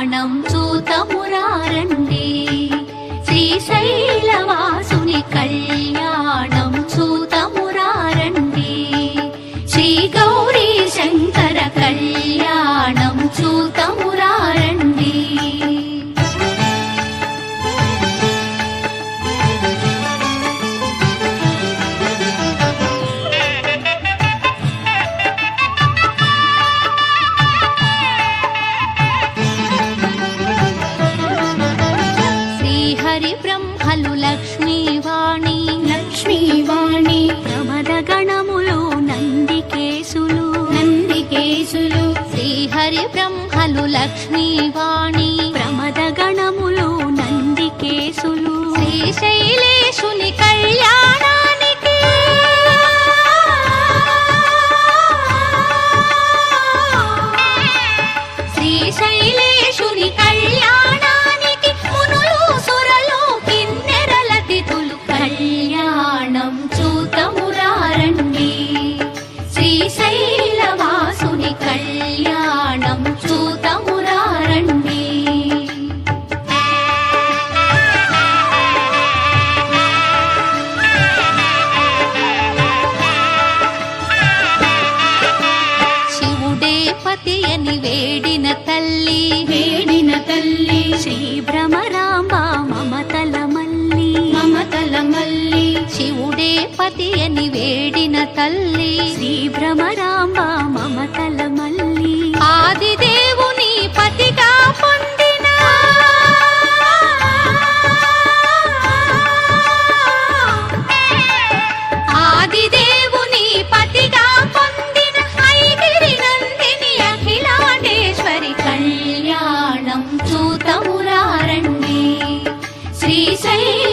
కళ్యాణం చూతమురారండి శ్రీశైలవాసుని కళ్యాణం చూతమురారండి శ్రీ గౌరీ శంకర కళ్యాణం చూతమురారండి బ్రహ్మలు లక్ష్మీవాణి లక్ష్మీవాణి ప్రమద గణములు నందికేశులు శ్రీహరి బ్రహ్మలు లక్ష్మీవాణి ప్రమద గణములు నందికేశులు శ్రీశైలేశుని కళ్యాణానికి శ్రీశైలేశుని కళ్యాణానికి మునులు సురలు కిన్నెరల తిథులు కళ్యాణం చూతమురారండి శ్రీశైలవాసుని కళ్యాణం చూతమురారండి శివుడే పతి అని వేడిన తల్లి శ్రీ భ్రమరాంబ మమతల మల్లి శివుడే పతి అని వేడిన తల్లి శ్రీ భ్రమరాంబ మమతల మల్లి ఆదిదేవుని పతిగా పొందిన ఆదిదేవుని పతిగా పొందిన ఐగిరి నందిని అఖిలాండేశ్వరి కళ్యాణం చూతమురారండి శ్రీశైల